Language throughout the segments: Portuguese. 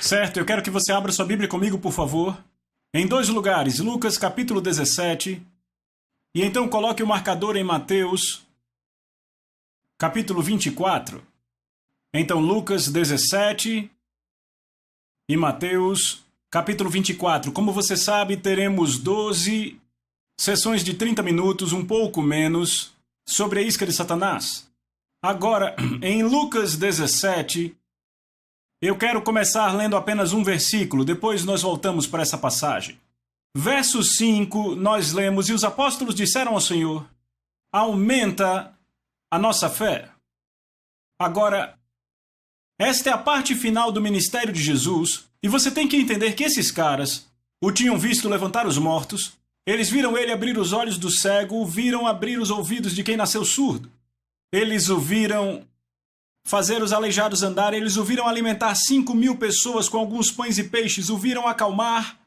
Certo, eu quero que você abra sua Bíblia comigo, por favor. Em 2 lugares, Lucas capítulo 17. E então coloque o marcador em Mateus capítulo 24. Então Lucas 17 e Mateus capítulo 24. Como você sabe, teremos 12 sessões de 30 minutos, um pouco menos, sobre a isca de Satanás. Agora, em Lucas 17, eu quero começar lendo apenas um versículo, depois nós voltamos para essa passagem. Verso 5, nós lemos: E os apóstolos disseram ao Senhor: aumenta a nossa fé. Agora, esta é a parte final do ministério de Jesus, e você tem que entender que esses caras o tinham visto levantar os mortos, eles viram ele abrir os olhos do cego, o viram abrir os ouvidos de quem nasceu surdo. Eles o viram fazer os aleijados andar, eles o viram alimentar 5.000 pessoas com alguns pães e peixes, o viram acalmar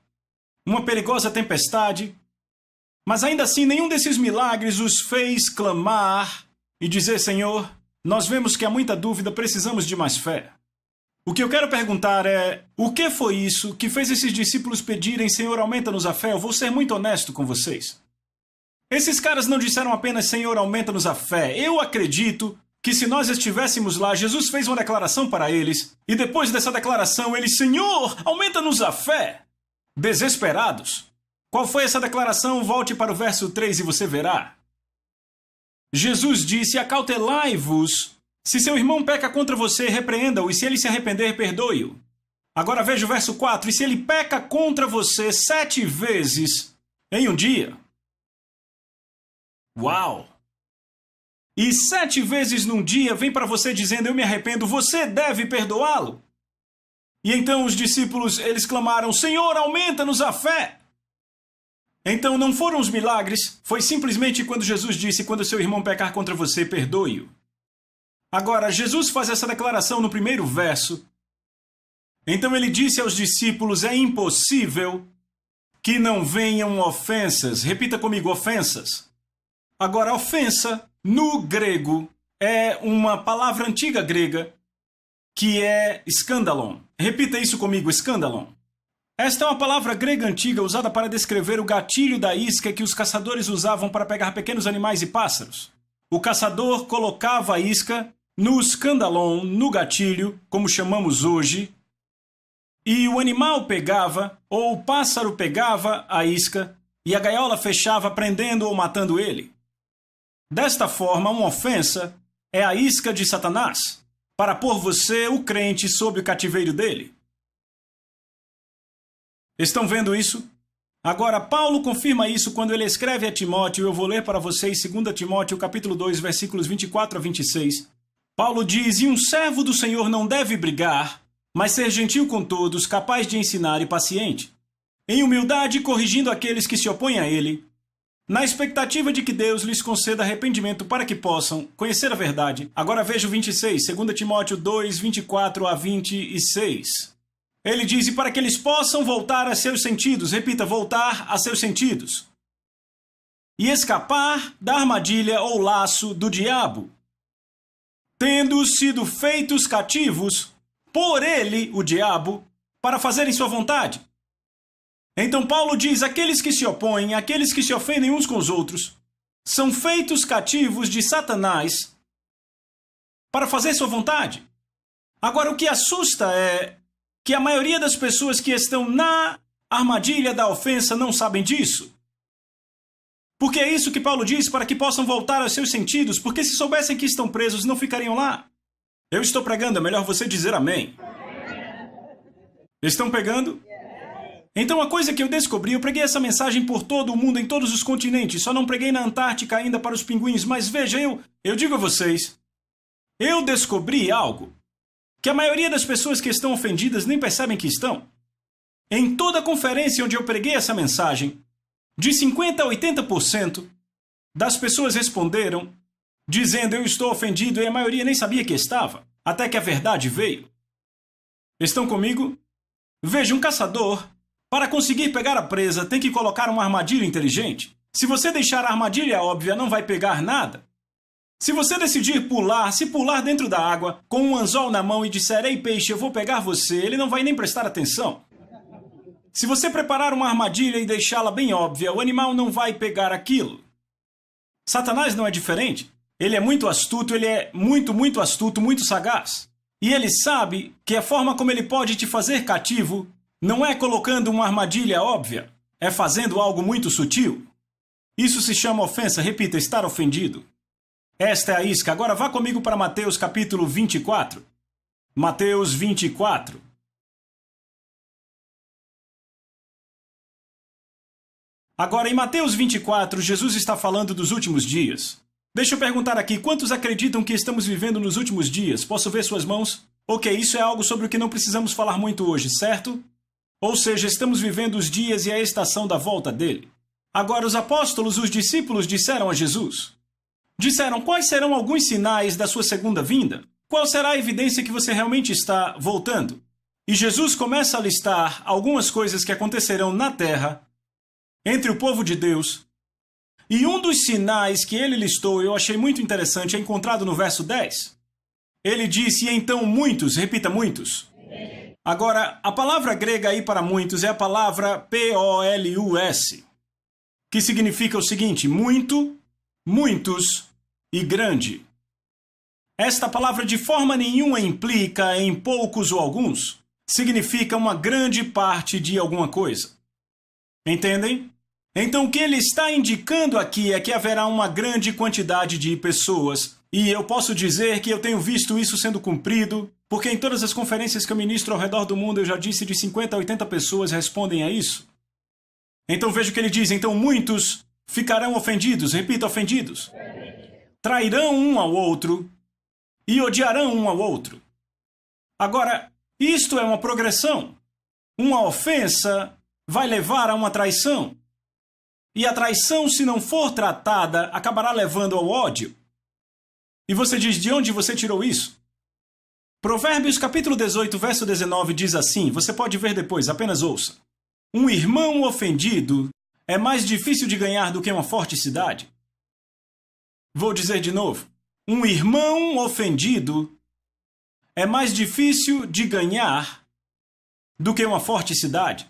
uma perigosa tempestade. Mas ainda assim, nenhum desses milagres os fez clamar e dizer: Senhor, nós vemos que há muita dúvida, precisamos de mais fé. O que eu quero perguntar é: o que foi isso que fez esses discípulos pedirem: Senhor, aumenta-nos a fé? Eu vou ser muito honesto com vocês. Esses caras não disseram apenas: Senhor, aumenta-nos a fé. Eu acredito que se nós estivéssemos lá, Jesus fez uma declaração para eles, e depois dessa declaração, eles: Senhor, aumenta-nos a fé. Desesperados. Qual foi essa declaração? Volte para o verso 3 e você verá. Jesus disse: acautelai-vos. Se seu irmão peca contra você, repreenda-o, e se ele se arrepender, perdoe-o. Agora veja o verso 4. E se ele peca contra você 7 vezes em um dia? Uau! E 7 vezes num dia vem para você dizendo: eu me arrependo, você deve perdoá-lo. E então os discípulos, eles clamaram: Senhor, aumenta-nos a fé. Então não foram os milagres, foi simplesmente quando Jesus disse: quando seu irmão pecar contra você, perdoe-o. Agora, Jesus faz essa declaração no primeiro verso. Então ele disse aos discípulos: é impossível que não venham ofensas. Repita comigo: ofensas. Agora, ofensa, no grego, é uma palavra antiga grega que é escândalon. Repita isso comigo: escândalon. Esta é uma palavra grega antiga usada para descrever o gatilho da isca que os caçadores usavam para pegar pequenos animais e pássaros. O caçador colocava a isca no escândalon, no gatilho, como chamamos hoje, e o animal pegava, ou o pássaro pegava a isca, e a gaiola fechava, prendendo ou matando ele. Desta forma, uma ofensa é a isca de Satanás, para pôr você, o crente, sob o cativeiro dele. Estão vendo isso? Agora, Paulo confirma isso quando ele escreve a Timóteo. Eu vou ler para vocês 2 Timóteo, capítulo 2, versículos 24 a 26. Paulo diz: E um servo do Senhor não deve brigar, mas ser gentil com todos, capaz de ensinar e paciente, em humildade corrigindo aqueles que se opõem a ele, na expectativa de que Deus lhes conceda arrependimento para que possam conhecer a verdade. Agora veja o 26, 2 Timóteo 2, 24 a 26. Ele diz: E para que eles possam voltar a seus sentidos, repita, voltar a seus sentidos, e escapar da armadilha ou laço do diabo, tendo sido feitos cativos por ele, o diabo, para fazerem sua vontade. Então Paulo diz: aqueles que se opõem, aqueles que se ofendem uns com os outros, são feitos cativos de Satanás para fazer sua vontade. Agora, o que assusta é que a maioria das pessoas que estão na armadilha da ofensa não sabem disso. Porque é isso que Paulo diz: para que possam voltar aos seus sentidos, porque se soubessem que estão presos, não ficariam lá. Eu estou pregando, é melhor você dizer amém. Estão pegando? Então a coisa que eu descobri, eu preguei essa mensagem por todo o mundo, em todos os continentes, só não preguei na Antártica ainda para os pinguins, mas veja, eu digo a vocês, eu descobri algo que a maioria das pessoas que estão ofendidas nem percebem que estão. Em toda a conferência onde eu preguei essa mensagem, de 50% a 80% das pessoas responderam dizendo: eu estou ofendido, e a maioria nem sabia que estava, até que a verdade veio. Estão comigo? Veja, um caçador, para conseguir pegar a presa, tem que colocar uma armadilha inteligente. Se você deixar a armadilha óbvia, não vai pegar nada. Se você decidir pular, se pular dentro da água, com um anzol na mão e disser, ei peixe, eu vou pegar você, ele não vai nem prestar atenção. Se você preparar uma armadilha e deixá-la bem óbvia, o animal não vai pegar aquilo. Satanás não é diferente. Ele é muito astuto, ele é muito astuto, muito sagaz. E ele sabe que a forma como ele pode te fazer cativo não é colocando uma armadilha óbvia, é fazendo algo muito sutil. Isso se chama ofensa, repita, estar ofendido. Esta é a isca. Agora vá comigo para Mateus capítulo 24. Mateus 24. Agora, em Mateus 24, Jesus está falando dos últimos dias. Deixa eu perguntar aqui, quantos acreditam que estamos vivendo nos últimos dias? Posso ver suas mãos? Ok, isso é algo sobre o que não precisamos falar muito hoje, certo? Ou seja, estamos vivendo os dias e a estação da volta dele. Agora, os apóstolos, os discípulos, disseram a Jesus. Disseram, quais serão alguns sinais da sua segunda vinda? Qual será a evidência que você realmente está voltando? E Jesus começa a listar algumas coisas que acontecerão na terra, entre o povo de Deus. E um dos sinais que ele listou, eu achei muito interessante, é encontrado no verso 10. Ele disse, e então muitos, repita muitos. Agora, a palavra grega aí para muitos é a palavra P-O-L-U-S, que significa o seguinte, muito, muitos e grande. Esta palavra de forma nenhuma implica em poucos ou alguns, significa uma grande parte de alguma coisa. Entendem? Então o que ele está indicando aqui é que haverá uma grande quantidade de pessoas, e eu posso dizer que eu tenho visto isso sendo cumprido, porque em todas as conferências que eu ministro ao redor do mundo eu já disse de 50 a 80 pessoas respondem a isso. Então veja o que ele diz, então muitos ficarão ofendidos, repita, ofendidos. Trairão um ao outro e odiarão um ao outro. Agora, isto é uma progressão. Uma ofensa vai levar a uma traição. E a traição, se não for tratada, acabará levando ao ódio. E você diz, de onde você tirou isso? Provérbios capítulo 18, verso 19 diz assim, você pode ver depois, apenas ouça. Um irmão ofendido é mais difícil de ganhar do que uma forte cidade. Vou dizer de novo. Um irmão ofendido é mais difícil de ganhar do que uma forte cidade.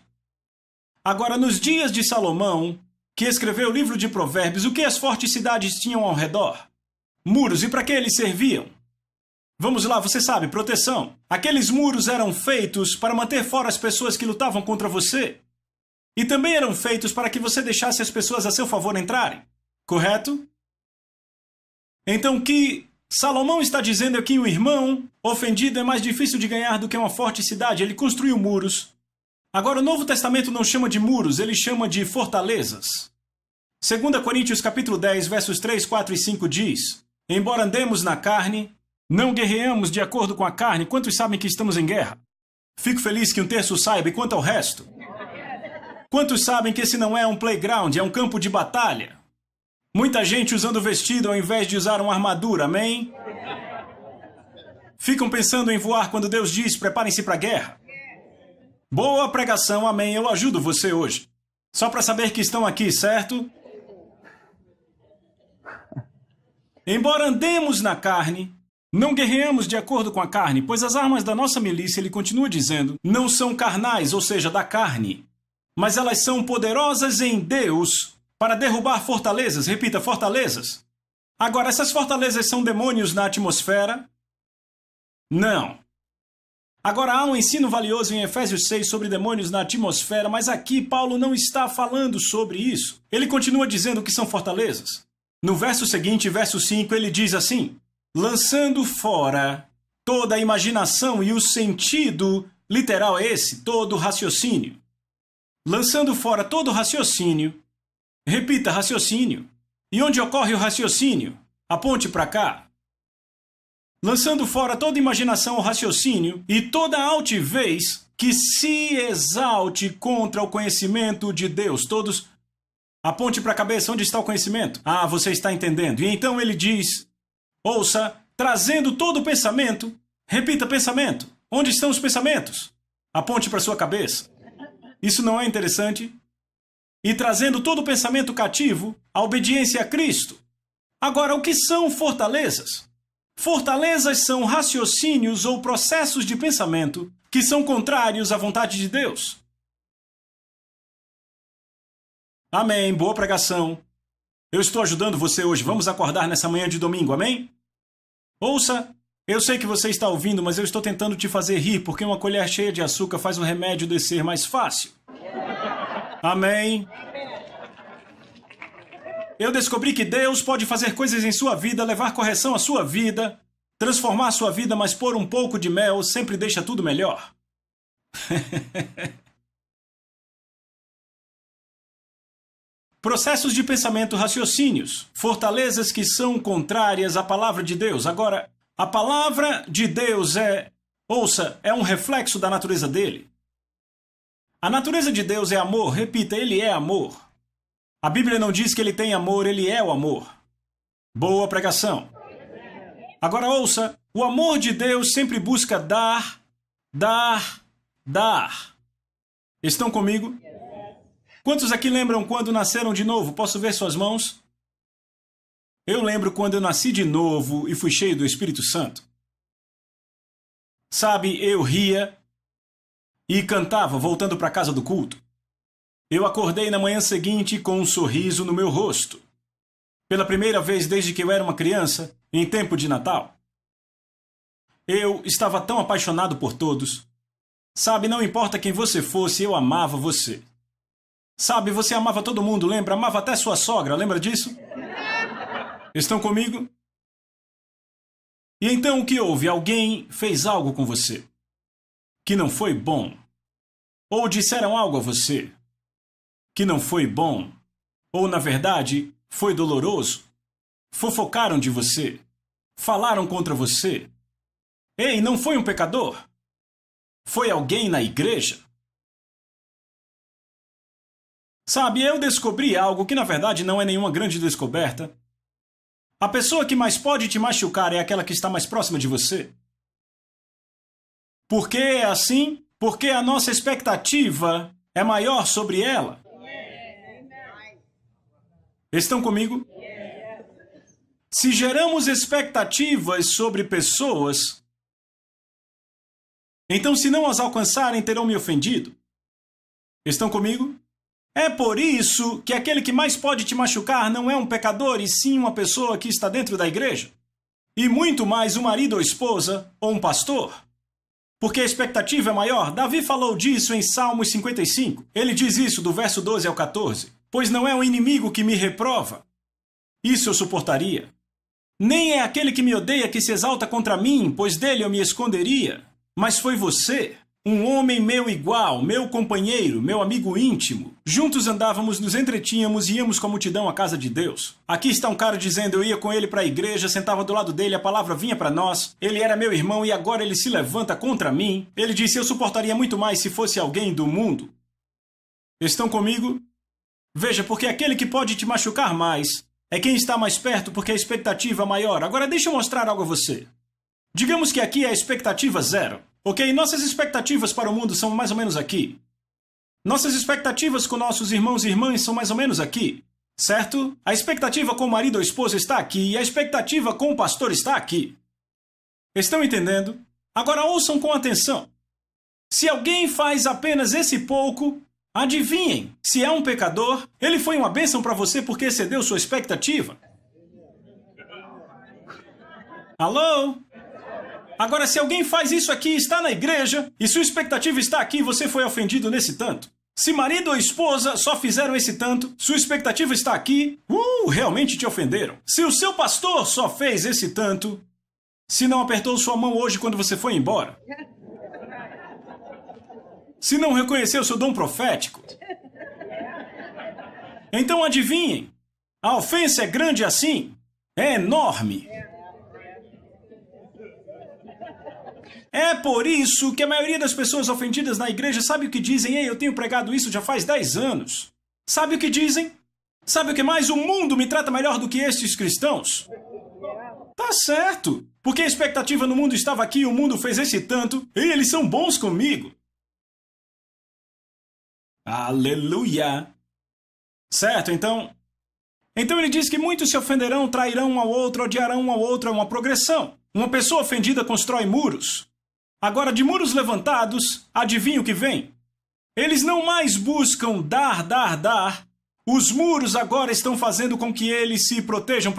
Agora, nos dias de Salomão, que escreveu o livro de Provérbios, o que as fortes cidades tinham ao redor? Muros. E para que eles serviam? Vamos lá, você sabe, proteção. Aqueles muros eram feitos para manter fora as pessoas que lutavam contra você. E também eram feitos para que você deixasse as pessoas a seu favor entrarem. Correto? Então, o que Salomão está dizendo é que um irmão ofendido é mais difícil de ganhar do que uma forte cidade. Ele construiu muros. Agora, o Novo Testamento não chama de muros, ele chama de fortalezas. 2 Coríntios capítulo 10, versos 3, 4 e 5 diz, embora andemos na carne, não guerreamos de acordo com a carne. Quantos sabem que estamos em guerra? Fico feliz que um terço saiba, e quanto ao resto? Quantos sabem que esse não é um playground, é um campo de batalha? Muita gente usando vestido ao invés de usar uma armadura, amém? Ficam pensando em voar quando Deus diz, preparem-se para a guerra. Boa pregação, amém, eu ajudo você hoje. Só para saber que estão aqui, certo? Embora andemos na carne, não guerreamos de acordo com a carne, pois as armas da nossa milícia, ele continua dizendo, não são carnais, ou seja, da carne, mas elas são poderosas em Deus para derrubar fortalezas. Repita, fortalezas. Agora, essas fortalezas são demônios na atmosfera? Não. Agora, há um ensino valioso em Efésios 6 sobre demônios na atmosfera, mas aqui Paulo não está falando sobre isso. Ele continua dizendo que são fortalezas. No verso seguinte, verso 5, ele diz assim, lançando fora toda a imaginação, e o sentido literal é esse, todo raciocínio. Lançando fora todo raciocínio. Repita, raciocínio. E onde ocorre o raciocínio? Aponte para cá. Lançando fora toda imaginação ou raciocínio e toda altivez que se exalte contra o conhecimento de Deus. Todos, aponte para a cabeça, onde está o conhecimento? Ah, você está entendendo. E então ele diz, ouça, trazendo todo o pensamento, repita pensamento. Onde estão os pensamentos? Aponte para a sua cabeça. Isso não é interessante? E trazendo todo o pensamento cativo à obediência a Cristo. Agora, o que são fortalezas? Fortalezas são raciocínios ou processos de pensamento que são contrários à vontade de Deus. Amém. Boa pregação. Eu estou ajudando você hoje. Vamos acordar nessa manhã de domingo, amém? Ouça, eu sei que você está ouvindo, mas eu estou tentando te fazer rir, porque uma colher cheia de açúcar faz o remédio descer mais fácil. Amém. Eu descobri que Deus pode fazer coisas em sua vida, levar correção à sua vida, transformar a sua vida, mas pôr um pouco de mel sempre deixa tudo melhor. Processos de pensamento, raciocínios, fortalezas que são contrárias à palavra de Deus. Agora, a palavra de Deus é um reflexo da natureza dele. A natureza de Deus é amor, repita, ele é amor. A Bíblia não diz que ele tem amor, ele é o amor. Boa pregação. Agora ouça, o amor de Deus sempre busca dar. Estão comigo? Quantos aqui lembram quando nasceram de novo? Posso ver suas mãos? Eu lembro quando eu nasci de novo e fui cheio do Espírito Santo. Sabe, eu ria e cantava voltando para casa do culto. Eu acordei na manhã seguinte com um sorriso no meu rosto. Pela primeira vez desde que eu era uma criança, em tempo de Natal. Eu estava tão apaixonado por todos. Sabe, não importa quem você fosse, eu amava você. Sabe, você amava todo mundo, lembra? Amava até sua sogra, lembra disso? Estão comigo? E então o que houve? Alguém fez algo com você que não foi bom. Ou disseram algo a você que não foi bom. Ou, na verdade, foi doloroso. Fofocaram de você. Falaram contra você. Ei, não foi um pecador? Foi alguém na igreja? Sabe, eu descobri algo que na verdade não é nenhuma grande descoberta. A pessoa que mais pode te machucar é aquela que está mais próxima de você. Por que é assim? Porque a nossa expectativa é maior sobre ela. Estão comigo? Se geramos expectativas sobre pessoas, então se não as alcançarem, terão me ofendido. Estão comigo? É por isso que aquele que mais pode te machucar não é um pecador, e sim uma pessoa que está dentro da igreja. E muito mais um marido ou esposa, ou um pastor. Porque a expectativa é maior. Davi falou disso em Salmos 55. Ele diz isso do verso 12 ao 14. Pois não é o inimigo que me reprova. Isso eu suportaria. Nem é aquele que me odeia que se exalta contra mim, pois dele eu me esconderia. Mas foi você. Um homem meu igual, meu companheiro, meu amigo íntimo. Juntos andávamos, nos entretínhamos e íamos com a multidão à casa de Deus. Aqui está um cara dizendo, eu ia com ele para a igreja, sentava do lado dele, a palavra vinha para nós. Ele era meu irmão e agora ele se levanta contra mim. Ele disse, eu suportaria muito mais se fosse alguém do mundo. Estão comigo? Veja, porque aquele que pode te machucar mais é quem está mais perto porque a expectativa é maior. Agora deixa eu mostrar algo a você. Digamos que aqui é a expectativa zero. Ok, nossas expectativas para o mundo são mais ou menos aqui. Nossas expectativas com nossos irmãos e irmãs são mais ou menos aqui, certo? A expectativa com o marido ou esposa está aqui e a expectativa com o pastor está aqui. Estão entendendo? Agora ouçam com atenção. Se alguém faz apenas esse pouco, adivinhem, se é um pecador, ele foi uma bênção para você porque excedeu sua expectativa. Alô? Agora, se alguém faz isso aqui, está na igreja, e sua expectativa está aqui, você foi ofendido nesse tanto. Se marido ou esposa só fizeram esse tanto, sua expectativa está aqui, realmente te ofenderam. Se o seu pastor só fez esse tanto, se não apertou sua mão hoje quando você foi embora, se não reconheceu seu dom profético, então adivinhem, a ofensa é grande assim, é enorme. É por isso que a maioria das pessoas ofendidas na igreja sabe o que dizem? Ei, eu tenho pregado isso já faz 10 anos. Sabe o que dizem? Sabe o que mais? O mundo me trata melhor do que estes cristãos. Tá certo. Porque a expectativa no mundo estava aqui, o mundo fez esse tanto, e eles são bons comigo. Aleluia. Certo, então, Então ele diz que muitos se ofenderão, trairão um ao outro, odiarão um ao outro. É uma progressão. Uma pessoa ofendida constrói muros. Agora, de muros levantados, adivinha o que vem? Eles não mais buscam dar. Os muros agora estão fazendo com que eles se protejam.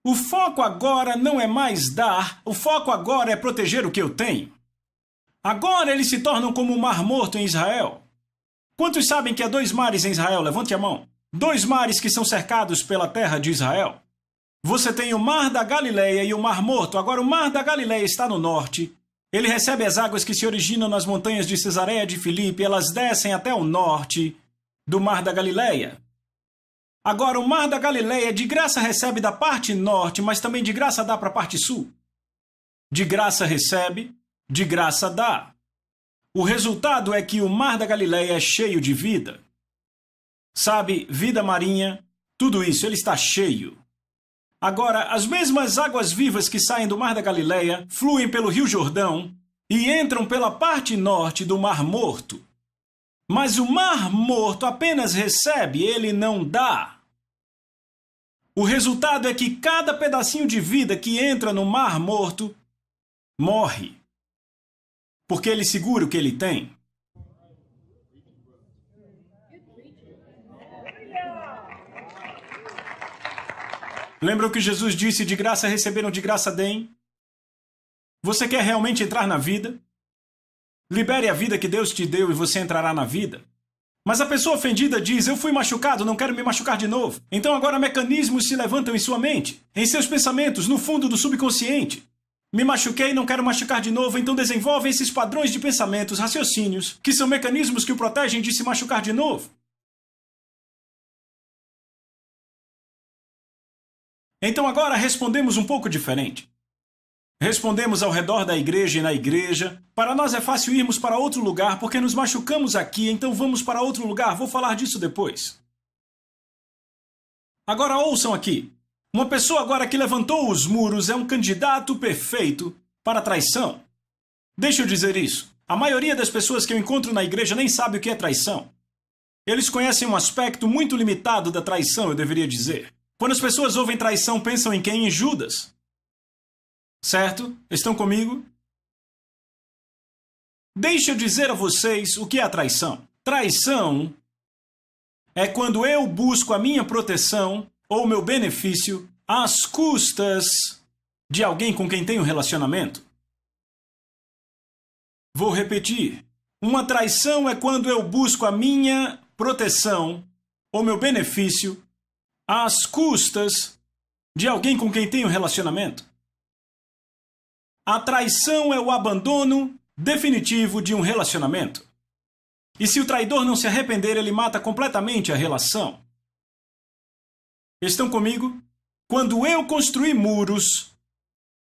O foco agora não é mais dar, o foco agora é proteger o que eu tenho. Agora eles se tornam como o Mar Morto em Israel. Quantos sabem que há 2 mares em Israel? Levante a mão. 2 mares que são cercados pela terra de Israel. Você tem o Mar da Galileia e o Mar Morto. Agora o Mar da Galileia está no norte. Ele recebe as águas que se originam nas montanhas de Cesareia de Filipe. Elas descem até o norte do Mar da Galileia. Agora o Mar da Galileia de graça recebe da parte norte, mas também de graça dá para a parte sul. De graça recebe, de graça dá. O resultado é que o Mar da Galileia é cheio de vida. Sabe, vida marinha, tudo isso, ele está cheio. Agora, as mesmas águas vivas que saem do Mar da Galileia fluem pelo Rio Jordão e entram pela parte norte do Mar Morto. Mas o Mar Morto apenas recebe, ele não dá. O resultado é que cada pedacinho de vida que entra no Mar Morto morre. Porque ele segura o que ele tem. Lembra o que Jesus disse: de graça receberam, de graça deem? Você quer realmente entrar na vida? Libere a vida que Deus te deu e você entrará na vida. Mas a pessoa ofendida diz: eu fui machucado, não quero me machucar de novo. Então agora mecanismos se levantam em sua mente, em seus pensamentos, no fundo do subconsciente. Me machuquei, não quero machucar de novo, então desenvolvem esses padrões de pensamentos, raciocínios, que são mecanismos que o protegem de se machucar de novo. Então agora respondemos um pouco diferente. Respondemos ao redor da igreja e na igreja. Para nós é fácil irmos para outro lugar porque nos machucamos aqui, então vamos para outro lugar. Vou falar disso depois. Agora ouçam aqui. Uma pessoa agora que levantou os muros é um candidato perfeito para traição. Deixa eu dizer isso. A maioria das pessoas que eu encontro na igreja nem sabe o que é traição. Eles conhecem um aspecto muito limitado da traição, eu deveria dizer. Quando as pessoas ouvem traição, pensam em quem? Em Judas. Certo? Estão comigo? Deixa eu dizer a vocês o que é a traição. Traição é quando eu busco a minha proteção ou meu benefício às custas de alguém com quem tenho relacionamento. Vou repetir. Uma traição é quando eu busco a minha proteção ou meu benefício às custas de alguém com quem tenho relacionamento. A traição é o abandono definitivo de um relacionamento. E se o traidor não se arrepender, ele mata completamente a relação. Estão comigo? Quando eu construir muros,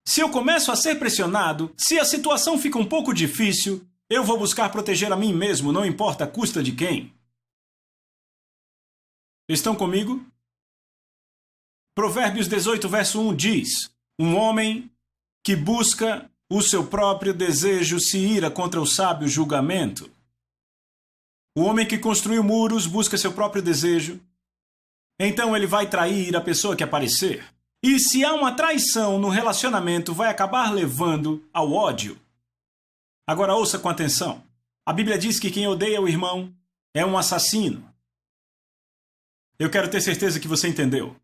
se eu começo a ser pressionado, se a situação fica um pouco difícil, eu vou buscar proteger a mim mesmo, não importa a custa de quem. Estão comigo? Provérbios 18, verso 1 diz: um homem que busca o seu próprio desejo se ira contra o sábio julgamento. O homem que construiu muros busca seu próprio desejo. Então ele vai trair a pessoa que aparecer. E se há uma traição no relacionamento, vai acabar levando ao ódio. Agora ouça com atenção. A Bíblia diz que quem odeia o irmão é um assassino. Eu quero ter certeza que você entendeu.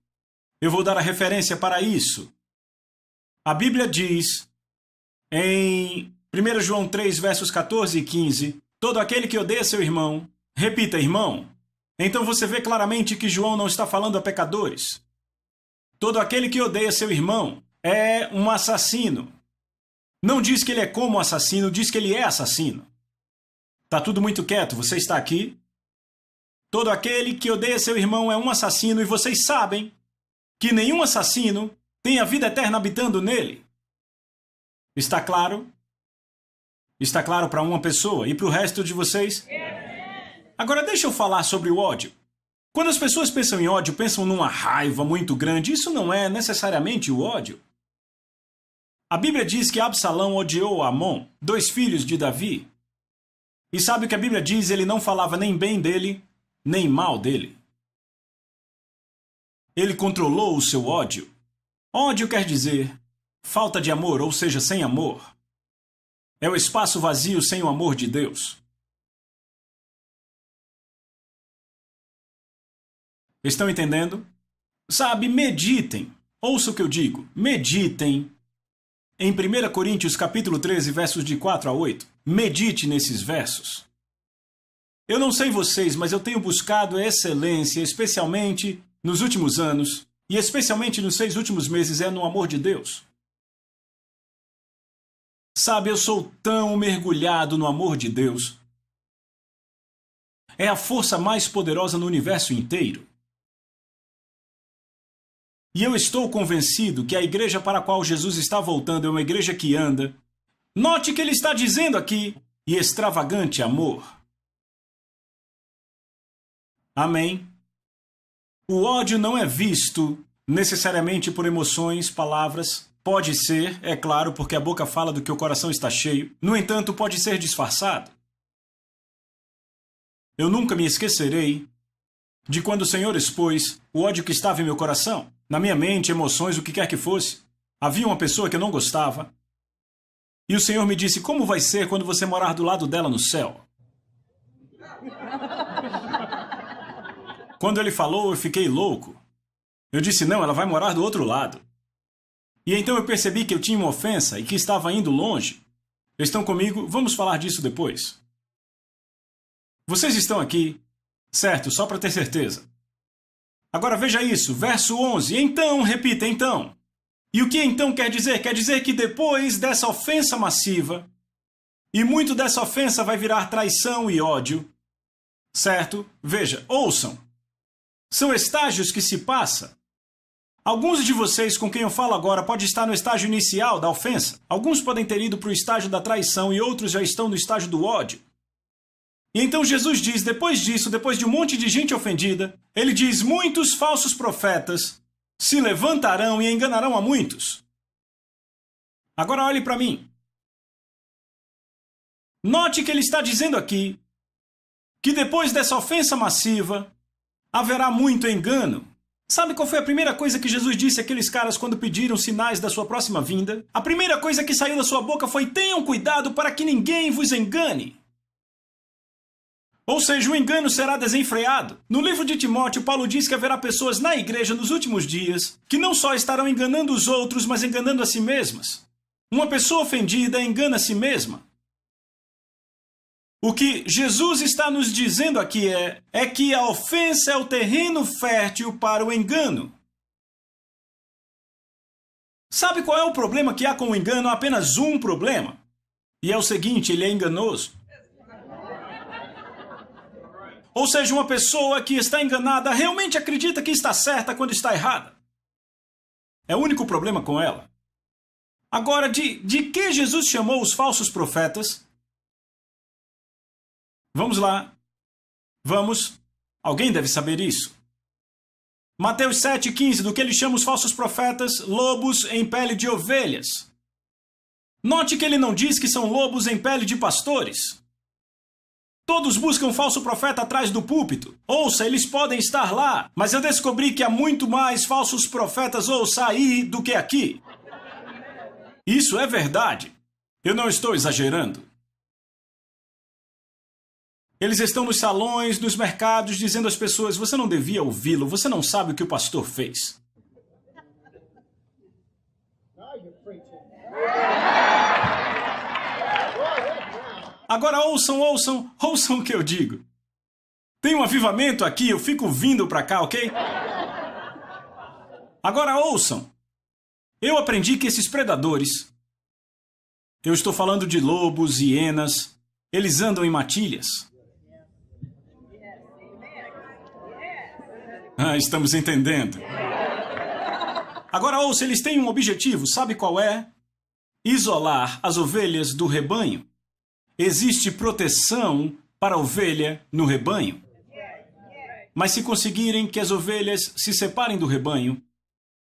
Eu vou dar a referência para isso. A Bíblia diz, em 1 João 3, versos 14 e 15, todo aquele que odeia seu irmão, repita, irmão. Então você vê claramente que João não está falando a pecadores. Todo aquele que odeia seu irmão é um assassino. Não diz que ele é como assassino, diz que ele é assassino. Tá tudo muito quieto, você está aqui? Todo aquele que odeia seu irmão é um assassino e vocês sabem que nenhum assassino tem a vida eterna habitando nele. Está claro? Está claro para uma pessoa e para o resto de vocês? Agora deixa eu falar sobre o ódio. Quando as pessoas pensam em ódio, pensam numa raiva muito grande. Isso não é necessariamente o ódio. A Bíblia diz que Absalão odiou Amon, 2 filhos de Davi. E sabe o que a Bíblia diz? Ele não falava nem bem dele, nem mal dele. Ele controlou o seu ódio. Ódio quer dizer falta de amor, ou seja, sem amor. É o espaço vazio sem o amor de Deus. Estão entendendo? Sabe, meditem. Ouça o que eu digo. Meditem em 1 Coríntios capítulo 13, versos de 4 a 8. Medite nesses versos. Eu não sei vocês, mas eu tenho buscado excelência, especialmente nos últimos anos, e especialmente nos 6 últimos meses, no amor de Deus. Sabe, eu sou tão mergulhado no amor de Deus. É a força mais poderosa no universo inteiro. E eu estou convencido que a igreja para a qual Jesus está voltando é uma igreja que anda. Note que ele está dizendo aqui, e extravagante amor. Amém? O ódio não é visto necessariamente por emoções, palavras. Pode ser, é claro, porque a boca fala do que o coração está cheio. No entanto, pode ser disfarçado. Eu nunca me esquecerei de quando o Senhor expôs o ódio que estava em meu coração. Na minha mente, emoções, o que quer que fosse. Havia uma pessoa que eu não gostava. E o Senhor me disse, como vai ser quando você morar do lado dela no céu? Quando ele falou, eu fiquei louco. Eu disse, não, ela vai morar do outro lado. E então eu percebi que eu tinha uma ofensa e que estava indo longe. Estão comigo? Vamos falar disso depois. Vocês estão aqui, certo? Só para ter certeza. Agora veja isso, verso 11. Então, repita, então. E o que então quer dizer? Quer dizer que depois dessa ofensa massiva, e muito dessa ofensa vai virar traição e ódio, certo? Veja, ouçam. São estágios que se passa. Alguns de vocês com quem eu falo agora podem estar no estágio inicial da ofensa. Alguns podem ter ido para o estágio da traição e outros já estão no estágio do ódio. E então Jesus diz, depois disso, depois de um monte de gente ofendida, ele diz, muitos falsos profetas se levantarão e enganarão a muitos. Agora olhe para mim. Note que ele está dizendo aqui que depois dessa ofensa massiva, haverá muito engano. Sabe qual foi a primeira coisa que Jesus disse àqueles caras quando pediram sinais da sua próxima vinda? A primeira coisa que saiu da sua boca foi, tenham cuidado para que ninguém vos engane. Ou seja, o engano será desenfreado. No livro de Timóteo, Paulo diz que haverá pessoas na igreja nos últimos dias que não só estarão enganando os outros, mas enganando a si mesmas. Uma pessoa ofendida engana a si mesma. O que Jesus está nos dizendo aqui é que a ofensa é o terreno fértil para o engano. Sabe qual é o problema que há com o engano? Há apenas um problema. E é o seguinte, ele é enganoso. Ou seja, uma pessoa que está enganada realmente acredita que está certa quando está errada. É o único problema com ela. Agora, de que Jesus chamou os falsos profetas? Vamos lá. Vamos. Alguém deve saber isso. Mateus 7,15, do que ele chama os falsos profetas, lobos em pele de ovelhas. Note que ele não diz que são lobos em pele de pastores. Todos buscam falso profeta atrás do púlpito. Ouça, eles podem estar lá, mas eu descobri que há muito mais falsos profetas aí do que aqui. Isso é verdade. Eu não estou exagerando. Eles estão nos salões, nos mercados, dizendo às pessoas, você não devia ouvi-lo, você não sabe o que o pastor fez. Agora ouçam o que eu digo. Tem um avivamento aqui, eu fico vindo pra cá, ok? Agora ouçam. Eu aprendi que esses predadores, eu estou falando de lobos, hienas, eles andam em matilhas. Estamos entendendo. Agora ouça, eles têm um objetivo, sabe qual é? Isolar as ovelhas do rebanho. Existe proteção para a ovelha no rebanho. Mas se conseguirem que as ovelhas se separem do rebanho,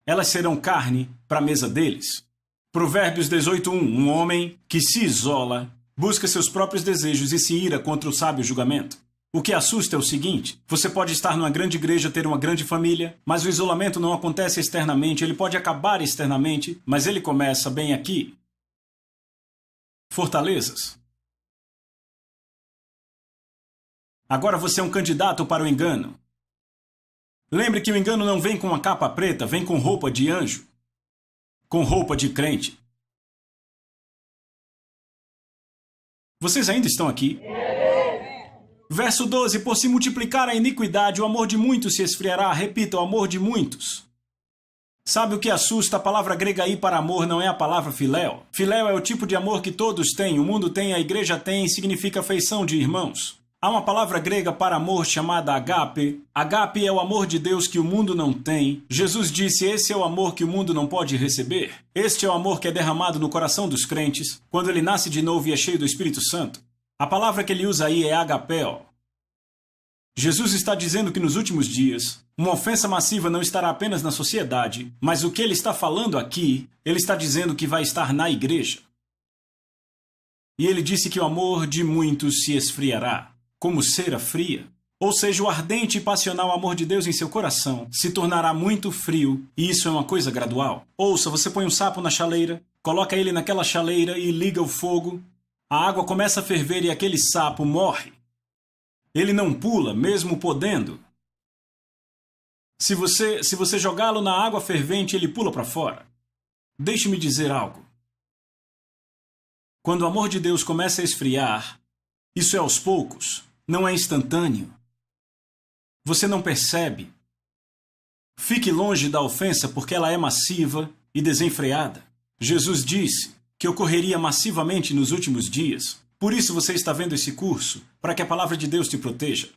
elas serão carne para a mesa deles. Provérbios 18:1. Um homem que se isola busca seus próprios desejos e se ira contra o sábio julgamento. O que assusta é o seguinte: você pode estar numa grande igreja, ter uma grande família, mas o isolamento não acontece externamente, ele pode acabar externamente, mas ele começa bem aqui. Fortalezas. Agora você é um candidato para o engano. Lembre que o engano não vem com uma capa preta, vem com roupa de anjo, com roupa de crente. Vocês ainda estão aqui? Verso 12: por se multiplicar a iniquidade, o amor de muitos se esfriará. Repita, o amor de muitos. Sabe o que assusta? A palavra grega aí para amor não é a palavra filéu. Filéu é o tipo de amor que todos têm, o mundo tem, a igreja tem, significa afeição de irmãos. Há uma palavra grega para amor chamada agape. Agape é o amor de Deus que o mundo não tem. Jesus disse: esse é o amor que o mundo não pode receber. Este é o amor que é derramado no coração dos crentes, quando ele nasce de novo e é cheio do Espírito Santo. A palavra que ele usa aí é agapeo. Jesus está dizendo que nos últimos dias, uma ofensa massiva não estará apenas na sociedade, mas o que ele está falando aqui, ele está dizendo que vai estar na igreja. E ele disse que o amor de muitos se esfriará, como cera fria. Ou seja, o ardente e passional amor de Deus em seu coração se tornará muito frio, e isso é uma coisa gradual. Ouça, você põe um sapo na chaleira, coloca ele naquela chaleira e liga o fogo, a água começa a ferver e aquele sapo morre. Ele não pula, mesmo podendo. Se você jogá-lo na água fervente, ele pula para fora. Deixe-me dizer algo. Quando o amor de Deus começa a esfriar, isso é aos poucos, não é instantâneo. Você não percebe. Fique longe da ofensa porque ela é massiva e desenfreada. Jesus disse que ocorreria massivamente nos últimos dias. Por isso você está vendo esse curso, para que a palavra de Deus te proteja.